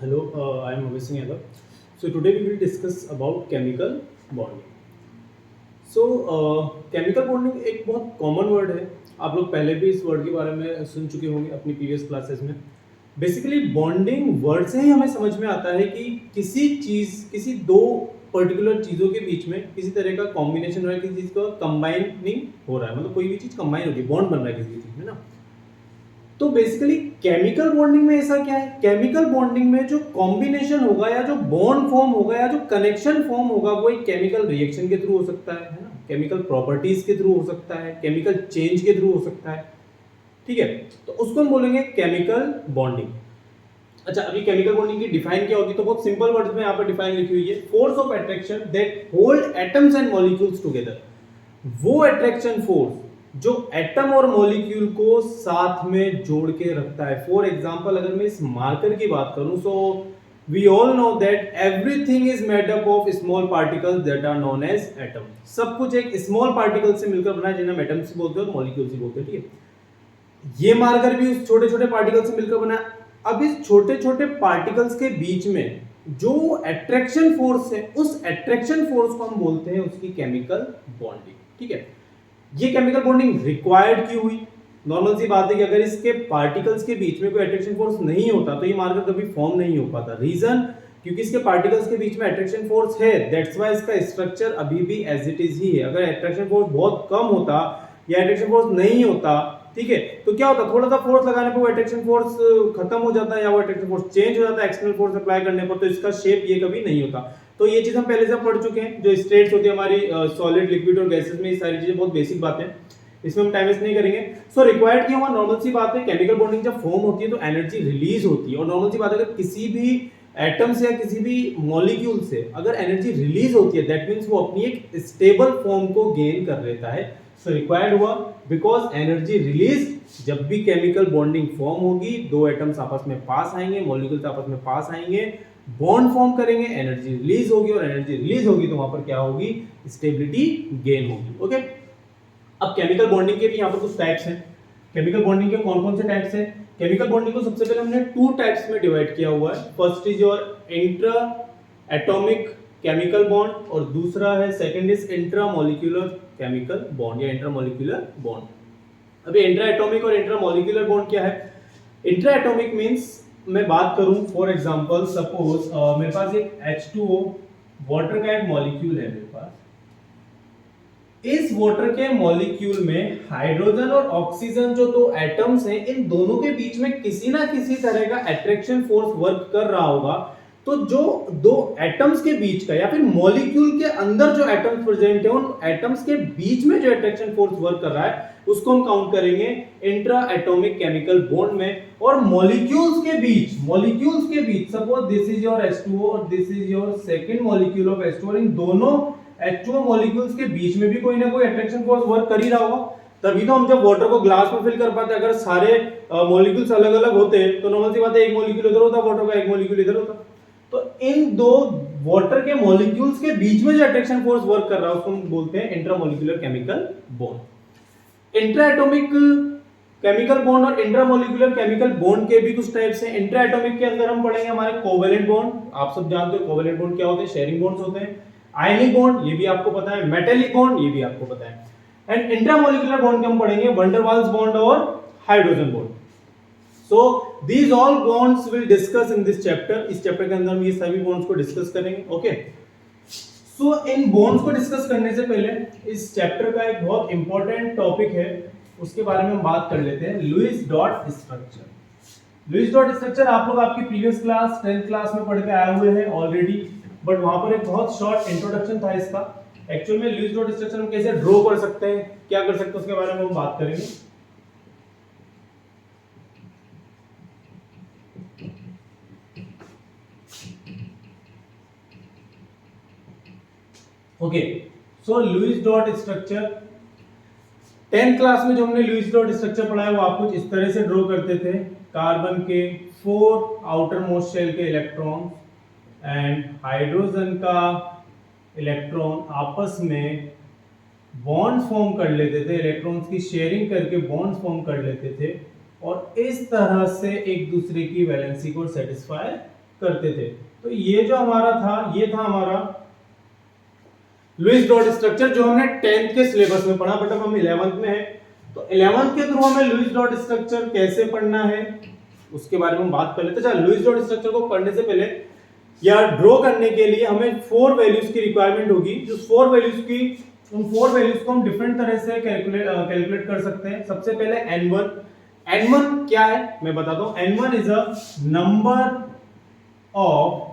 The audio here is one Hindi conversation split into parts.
Hello, I am Abhay Singh Yadav. So today we will discuss about chemical bonding. So chemical bonding एक बहुत कॉमन वर्ड है. आप लोग पहले भी इस वर्ड के बारे में सुन चुके होंगे अपनी प्रीवियस क्लासेस में. बेसिकली बॉन्डिंग वर्ड से ही हमें समझ में आता है कि किसी दो पर्टिकुलर चीज़ों के बीच में किसी तरह का कॉम्बिनेशन हो रहा है, किसी चीज़ का कंबाइनिंग हो रहा है, मतलब कोई भी चीज़ कंबाइन होगी, बॉन्ड बन रहा है किसी चीज़ में ना. तो बेसिकली केमिकल बॉन्डिंग में ऐसा क्या है, केमिकल बॉन्डिंग में जो कॉम्बिनेशन होगा या जो बॉन्ड फॉर्म होगा या जो कनेक्शन फॉर्म होगा वो एक केमिकल रिएक्शन के थ्रू हो सकता है ना, केमिकल प्रॉपर्टीज के थ्रू हो सकता है, केमिकल चेंज के थ्रू हो सकता है. ठीक है, तो उसको हम बोलेंगे केमिकल बॉन्डिंग. अच्छा, अभी केमिकल बॉन्डिंग की डिफाइन क्या होगी, तो बहुत सिंपल वर्ड्स में यहाँ पर डिफाइन लिखी हुई है. Force of attraction that hold atoms and molecules together. वो अट्रैक्शन फोर्स जो एटम और मॉलिक्यूल को साथ में जोड़ के रखता है. फॉर एग्जांपल अगर मैं इस मार्कर की बात करूं, so we all know that everything is made up of small particles that are known as atom. सब कुछ एक स्मॉल पार्टिकल से मिलकर बना है जिन्हें हम एटम्स बोलते हैं और मॉलिक्यूल्स बोलते हैं. ठीक है, ये मार्कर भी उस छोटे छोटे पार्टिकल से मिलकर बना है. अब इस छोटे छोटे पार्टिकल्स के बीच में जो अट्रैक्शन फोर्स है, उस अट्रैक्शन फोर्स को हम बोलते हैं उसकी केमिकल बॉन्डिंग. ठीक है, ये केमिकल बॉन्डिंग रिक्वायर्ड क्यों हुई? नॉर्मल सी बात है कि अगर इसके पार्टिकल्स के बीच में कोई अट्रैक्शन फोर्स नहीं होता तो ये मार्कर कभी फॉर्म नहीं हो पाता. रीजन, क्योंकि इसके पार्टिकल्स के बीच में अट्रैक्शन फोर्स है, दैट्स व्हाई इसका स्ट्रक्चर अभी भी एज इट इज ही है. अगर अट्रैक्शन फोर्स बहुत कम होता या अट्रैक्शन फोर्स नहीं होता, ठीक है, तो क्या होता, थोड़ा सा फोर्स लगाने पर वो अट्रैक्शन फोर्स खत्म हो जाता है या वो अट्रैक्शन फोर्स चेंज हो जाता है एक्सटर्नल फोर्स अप्लाई करने पर, तो इसका शेप ये कभी नहीं होता. तो ये चीज हम पहले से पढ़ चुके हैं. जो स्टेट्स होती है हमारी सॉलिड, लिक्विड और गैसेस में, ये सारी चीजें बहुत बेसिक बातें, इसमें हम टाइम वेस्ट नहीं करेंगे. सो रिक्वायर्ड क्या हुआ, नॉर्मल सी बात है, केमिकल बॉन्डिंग जब फॉर्म होती है तो एनर्जी रिलीज होती है. और नॉर्मल सी बात है, अगर किसी भी एटम से या किसी भी मॉलिक्यूल से अगर एनर्जी रिलीज होती है, दैट मींस वो अपनी एक स्टेबल फॉर्म को गेन कर लेता है. सो रिक्वायर्ड हुआ बिकॉज एनर्जी रिलीज. जब भी केमिकल बॉन्डिंग फॉर्म होगी, दो एटम्स आपस में पास आएंगे, मॉलिक्यूल्स आपस में पास आएंगे, बॉन्ड फॉर्म करेंगे, एनर्जी रिलीज होगी, और एनर्जी रिलीज होगी तो वहां पर क्या होगी, स्टेबिलिटी गेन होगी. ओके, अब केमिकल बॉन्डिंग के भी यहाँ पर कुछ टाइप्स हैं. केमिकल बॉन्डिंग के कौन कौन से टाइप्स हैं? केमिकल बॉन्डिंग को सबसे पहले हमने टू टाइप्स में डिवाइड किया हुआ है. First is your intra atomic chemical bond और दूसरा है second is intra molecular chemical bond या इंट्रा मॉलिक्यूलर बॉन्ड. अभी इंट्रा एटॉमिक और इंट्रा मॉलिक्यूलर बॉन्ड क्या है? इंट्रा एटॉमिक मींस, मैं बात करूं फॉर एग्जांपल, सपोज मेरे पास एक H2O वाटर का एक मॉलिक्यूल है मेरे पास. इस वाटर के मॉलिक्यूल में हाइड्रोजन और ऑक्सीजन जो दो एटम्स हैं, इन दोनों के बीच में किसी ना किसी तरह का अट्रैक्शन फोर्स वर्क कर रहा होगा. तो जो दो एटम्स के बीच का या फिर मॉलिक्यूल के अंदर जो एटम्स प्रेजेंट है, उन एटम्स के बीच में जो अट्रैक्शन फोर्स वर्क कर रहा है, उसको हम काउंट करेंगे इंट्रा एटॉमिक केमिकल बॉन्ड में. और मॉलिक्यूल्स के बीच suppose this is your H2O और this is your second molecule of H2O, और इन दोनों H2O मॉलिक्यूल्स के बीच में भी कोई ना कोई अट्रैक्शन फोर्स वर्क कर ही रहा होगा. तभी तो हम जब वाटर को ग्लास में फिल कर पाते. अगर सारे मॉलिक्यूल्स अलग अलग होते तो नॉर्मल सी बात है, एक मॉलिक्यूल इधर होता वाटर का, एक मॉलिक्यूल इधर होता. तो इन दो वाटर के मॉलिक्यूल्स के बीच में जो अट्रैक्शन फोर्स वर्क कर रहा है उसको हम बोलते हैं intramolecular chemical bond. Intra atomic chemical bond और इंट्रामॉलिक्यूलर केमिकल बॉन्ड के भी कुछ टाइप्स हैं. इंट्रा एटॉमिक के अंदर हम पढ़ेंगे हमारे कोवेलेंट बॉन्ड. आप सब जानते हो कोवेलेंट बॉन्ड क्या होते हैं, शेयरिंग बॉन्ड्स होते हैं. आयनिक बॉन्ड, ये भी आपको पता है. मेटेलिक बॉन्ड, ये भी आपको पता है. एंड इंट्रामॉलिक्यूलर बॉन्ड के हम पढ़ेंगे वैन डर वाल्स बॉन्ड और hydrogen bond. So these all bonds will discuss in this chapter. इस चैप्टर के अंदर हम ये सभी बॉन्ड्स को डिस्कस करेंगे. ओके, सो इन बॉन्ड्स को डिस्कस करने से पहले इस चैप्टर का एक बहुत इंपॉर्टेंट टॉपिक है, उसके बारे में हम बात कर लेते हैं. Lewis dot structure. Lewis dot structure आप लोग आपकी प्रीवियस क्लास 10th क्लास में पढ़ के आए हुए हैं ऑलरेडी, बट वहां पर एक बहुत शॉर्ट इंट्रोडक्शन था इसका. एक्चुअल में लुईस डॉट स्ट्रक्चर हम कैसे ड्रॉ कर सकते हैं, क्या कर सकते हैं, उसके बारे में हम बात करेंगे. Okay, so Lewis dot structure 10th class में जो हमने लुईस डॉट स्ट्रक्चर पढ़ा है वो आप कुछ इस तरह से ड्रॉ करते थे. कार्बन के 4 आउटर मोस्ट शेल के इलेक्ट्रॉन एंड हाइड्रोजन का इलेक्ट्रॉन आपस में बॉन्ड फॉर्म कर लेते थे, इलेक्ट्रॉन्स की शेयरिंग करके बॉन्ड फॉर्म कर लेते थे और इस तरह से एक दूसरे की वैलेंसी को सेटिस्फाई करते थे। तो ये जो हमारा था, ये था हमारा लुईस डॉट स्ट्रक्चर, जो हमने 10th के सिलेबस में पढ़ा, बट अब हम 11th में है। तो 11th के थ्रू हमें लुईस डॉट स्ट्रक्चर कैसे पढ़ना है उसके बारे में हम बात कर लेते हैं। चलो, लुईस डॉट स्ट्रक्चर को पढ़ने से पहले या ड्रॉ करने के लिए हमें 4 वैल्यूज की रिक्वायरमेंट होगी। जो 4 वैल्यूज की, उन 4 वैल्यूज को हम डिफरेंट तरह से कैलकुलेट कर सकते हैं। सबसे पहले n1 क्या है मैं बताता हूं। n1 is a number of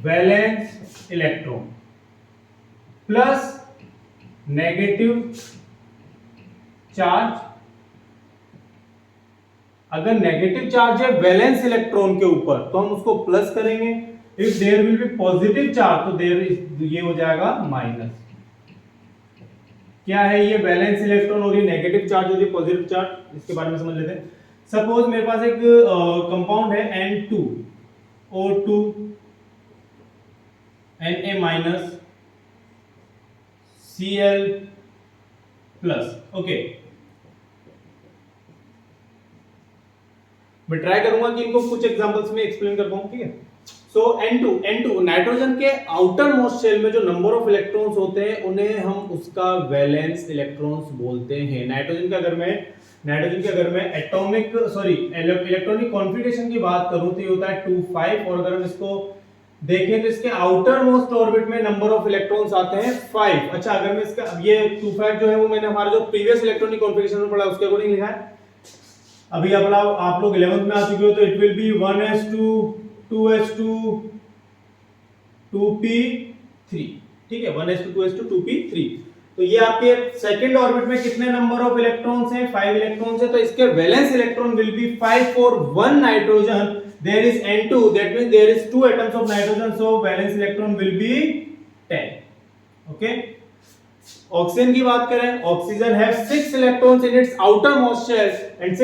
valence electron plus negative charge. अगर नेगेटिव चार्ज है वैलेंस इलेक्ट्रॉन के ऊपर तो हम उसको प्लस करेंगे। If there will be positive charge तो ये हो जाएगा माइनस। क्या है ये वैलेंस इलेक्ट्रॉन और ये नेगेटिव चार्ज और ये पॉजिटिव चार्ज, इसके बारे में समझ लेते हैं। सपोज मेरे पास एक कंपाउंड है N2O2 Na minus Cl plus. Okay, मैं ट्राई करूंगा कि इनको कुछ एग्जांपल्स में एक्सप्लेन कर पाऊं, ठीक है। सो N2 नाइट्रोजन के आउटर मोस्ट शेल में जो नंबर ऑफ इलेक्ट्रॉन्स होते हैं उन्हें हम उसका वैलेंस इलेक्ट्रॉन्स बोलते हैं। नाइट्रोजन के अगर मैं इलेक्ट्रॉनिक कॉन्फ़िगरेशन की बात करूं तो ये होता है 2-5, और अगर हम इसको देखें तो इसके आउटर मोस्ट ऑर्बिट में नंबर ऑफ इलेक्ट्रॉन्स आते हैं 5। अच्छा, अगर मैं इसका ये 2-5 जो है वो मैंने हमारा जो प्रीवियस इलेक्ट्रॉनिक कॉन्फ़िगरेशन में पढ़ा उसके अकॉर्डिंग लिखा है। अभी आप लोग 11th में आ चुके हो तो it will be 1s2 2s2 2p3, ठीक है, 1s2 2s2 2p3। तो ये आपके सेकंड ऑर्बिट में कितने नंबर ऑफ इलेक्ट्रॉन्स हैं? 5 इलेक्ट्रॉन्स है। तो इसके valence electron will be 5 for 1 nitrogen, there is N2, that means there is 2 atoms of nitrogen, so valence electron will be 10. okay, oxygen की बात करें, oxygen have 6 electrons in its outermost shell and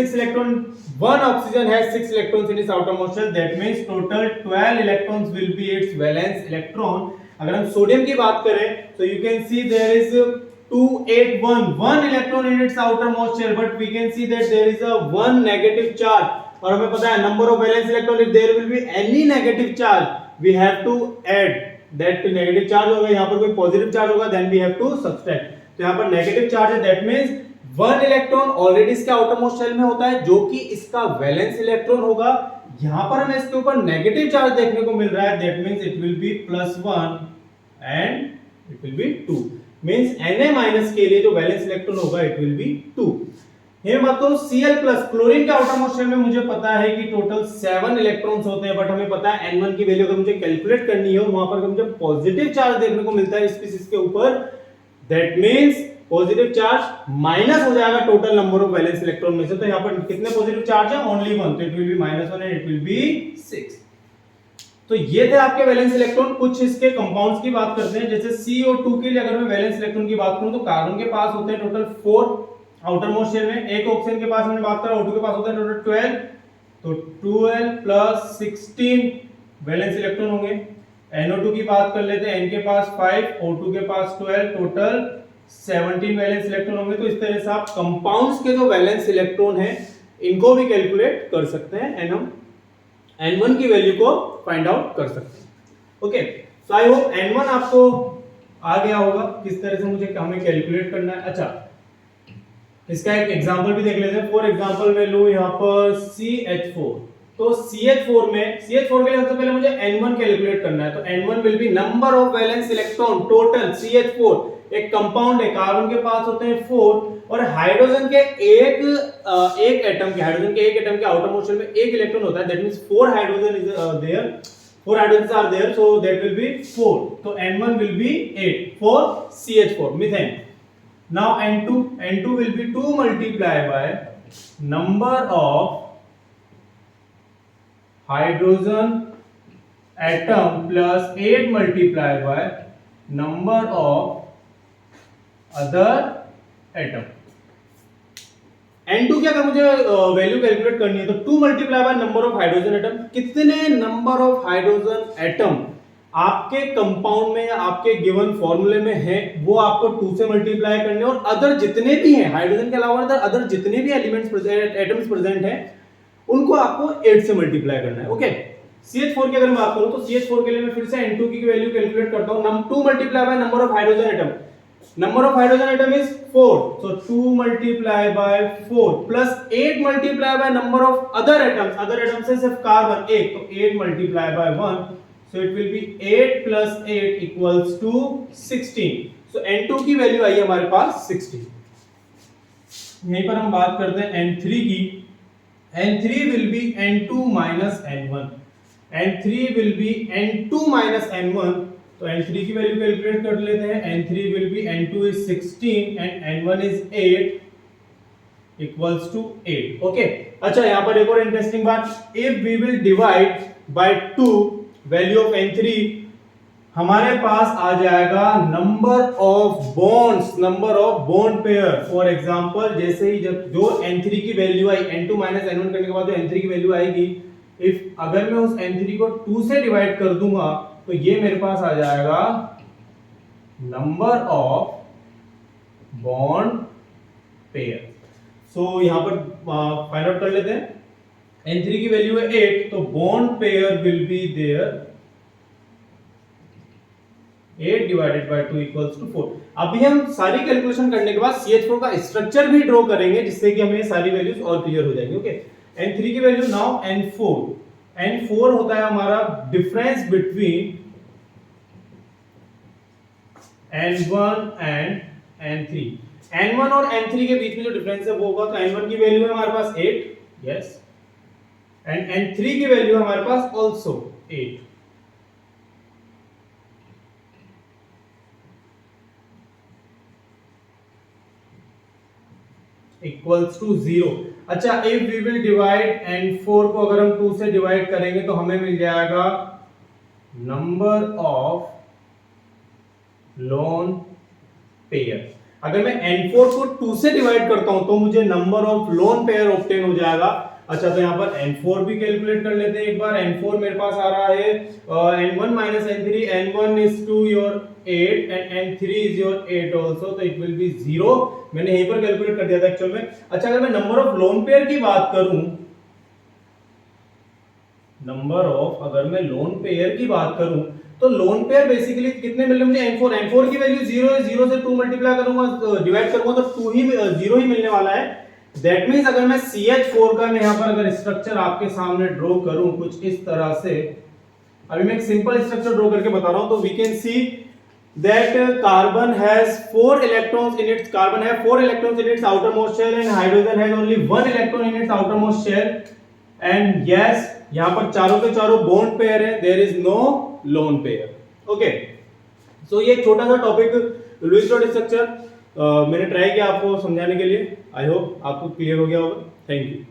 1 oxygen has 6 electrons in its outermost shell, that means total 12 electrons will be its valence electron. अगर हम सोडियम की बात करें तो you can see there is 1 electron in its outermost shell, but we can see that there is a 1 negative charge, और हमें पता है number of valence electron, if there will be any negative charge we have to add that negative charge होगा, यहां पर कोई पॉजिटिव चार्ज होगा, then we have to subtract. तो यहां पर नेगेटिव चार्ज है, दैट मींस 1 इलेक्ट्रॉन ऑलरेडी इसके आउटर मोस्ट शेल में होता है जो कि इसका वैलेंस इलेक्ट्रॉन होगा। यहां पर हमें इसके ऊपर नेगेटिव चार्ज देखने को मिल रहा है, that means it will be +1 and it will be 2, means Na- के लिए जो वैलेंस इलेक्ट्रॉन होगा इट विल बी 2। ये बात तो Cl+, क्लोरीन के आउटर मोस्ट शेल में मुझे पता है कि टोटल 7 इलेक्ट्रॉन्स होते हैं, बट हमें पता है N1 की वैल्यू अगर मुझे कैलकुलेट करनी है और वहां पर मुझे पॉजिटिव चार्ज देखने को मिलता है स्पीशीज के ऊपर, that means positive charge minus हो जाएगा total number of valence electron में से। तो यहां पर कितने पॉजिटिव चार्ज है? ओनली 1, तो it will be -1 and it will be 6। तो ये थे आपके वैलेंस इलेक्ट्रॉन। कुछ इसके कंपाउंड्स की बात करते हैं, जैसे CO2 के लिए अगर मैं वैलेंस इलेक्ट्रॉन की बात करूं तो कार्बन के पास होते हैं टोटल 4 आउटर मोस्ट शेल में, एक ऑक्सीजन के पास मैंने बात करा, O2 के पास होता है टोटल 12, तो 12 + 16 वैलेंस इलेक्ट्रॉन होंगे। NO2 की बात कर लेते हैं, N के पास 5, O2 के पास 12, टोटल 17 वैलेंस इलेक्ट्रॉन होंगे। तो इस तरह से आप कंपाउंड्स के जो वैलेंस इलेक्ट्रॉन है इनको भी कैलकुलेट कर सकते हैं एंड हम N1 की वैल्यू को फाइंड आउट कर सकते हैं। Okay, so I hope N1 आपको आ गया होगा किस तरह से मुझे हमें कैलकुलेट करना है। अच्छा, इसका एक एग्जांपल भी देख लेते हैं। फॉर एग्जांपल मैं लूं यहां पर CH4, तो CH4 के लिए सबसे पहले मुझे N1 कैलकुलेट करना है। तो N1 will be number of valence electron total CH4, एक कंपाउंड है, कार्बन के पास होते हैं 4 और हाइड्रोजन के एक एटम के आउटर मोस्ट शेल में एक इलेक्ट्रॉन होता है, that means 4 hydrogen is there, 4 hydrogens are there, so that will be 4, so N1 will be 8 for CH4 methane. Now N2 will be 2 multiplied by number of hydrogen atom plus 8 multiplied by number of other atom. N2 क्या, अगर मुझे वैल्यू कैलकुलेट करनी है तो 2 multiply by number of hydrogen atom. कितने नंबर ऑफ हाइड्रोजन एटम आपके कंपाउंड में या आपके गिवन फॉर्मूले में है वो आपको 2 से मल्टीप्लाई करने, और अदर जितने भी हैं हाइड्रोजन के अलावा अदर जितने भी एलिमेंट्स एटम्स प्रेजेंट हैं उनको आपको 8 से मल्टीप्लाई करना है। ओके, CH4 की अगर मैं बात करूं तो CH4 के लिए मैं फिर से N2 की वैल्यू कैलकुलेट करता हूं। 2 multiply by number of hydrogen atom, number of hydrogen atom is 4, so 2 multiply by 4 plus 8 multiply by number of other atoms से सिर्फ कार्बन 1, तो 8 multiply by 1, so it will be 8 plus 8 equals to 16, so N2 की वैल्यू आई हमारे पास 16। यहीं पर हम बात करते हैं N3 की। N3 will be N2 minus N1, N3 will be N2 minus N1, तो N3 की वैल्यू कैलकुलेट कर लेते हैं। N3 will be N2 is 16 and N1 is 8 equals to 8। Okay, अच्छा यहाँ पर एक और इंटरेस्टिंग बात, if we will divide by 2 value of N3, हमारे पास आ जाएगा number of bond pair. For example जैसे ही जब जो N3 की वैल्यू आई, N2 माइनस N1 करने के बाद जो N3 की वैल्यू आएगी, इफ अगर मैं उस N3 को 2 से डिवाइड कर दूंगा तो ये मेरे पास आ जाएगा नंबर ऑफ बॉन्ड पेयर। सो यहां पर फाइंड आउट कर लेते हैं। N3 की वैल्यू है 8, तो bond pair will be there 8 divided by 2 equals to 4। अभी हम सारी कैलकुलेशन करने के बाद CH4 का स्ट्रक्चर भी ड्रॉ करेंगे जिससे कि हमें सारी वैल्यूज और क्लियर हो जाएंगी। ओके, N3 की वैल्यू नाउ N4 होता है हमारा difference between N1 and N3। N1 और N3 के बीच में जो डिफरेंस है वो होगा, तो N1 की वैल्यू है हमारे पास 8, यस, एंड N3 की वैल्यू है हमारे पास आल्सो 8। Equals to 0। अच्छा, if we will divide N4 को अगर हम 2 से डिवाइड करेंगे तो हमें मिल जाएगा नंबर ऑफ लोन पेयर। अगर मैं N4 को 2 से डिवाइड करता हूं तो मुझे number of lone pair obtain हो जाएगा। अच्छा, तो यहां पर N4 भी कैलकुलेट कर लेते हैं एक बार। N4 मेरे पास आ रहा है N1 minus N3, N1 is to your 8 and N3 is your 8 also, तो it will be 0। मैंने यहीं पर कैलकुलेट कर दिया था एक्चुअल में। अच्छा, अगर मैं नंबर ऑफ लोन पेयर की बात करूं, अगर मैं लोन पेयर की बात करूं तो लोन पेयर बेसिकली कितने मिलने मुझे N4 की वैल्यू 0 है, 0 से 2 मल्टीप्लाई करूंगा, डिवाइड करूंगा तो 0 ही मिलने वाला है। दैट मींस अगर मैं CH4 का मैं यहां पर अगर स्ट्रक्चर आपके सामने ड्रॉ करूं कुछ इस तरह से, अभी मैं एक सिंपल स्ट्रक्चर ड्रॉ करके बता रहा हूं, तो we can see that carbon has 4 electrons in its outermost shell and hydrogen has only 1 electron in its outermost shell, and yes, यहां पर चारों के चारों बॉन्ड पेयर है, there is no lone pair. Okay, so ये छोटा सा टॉपिक लुईस डॉट स्ट्रक्चर मैंने ट्राई किया आपको समझाने के लिए। आई होप आपको क्लियर हो गया होगा। Thank you.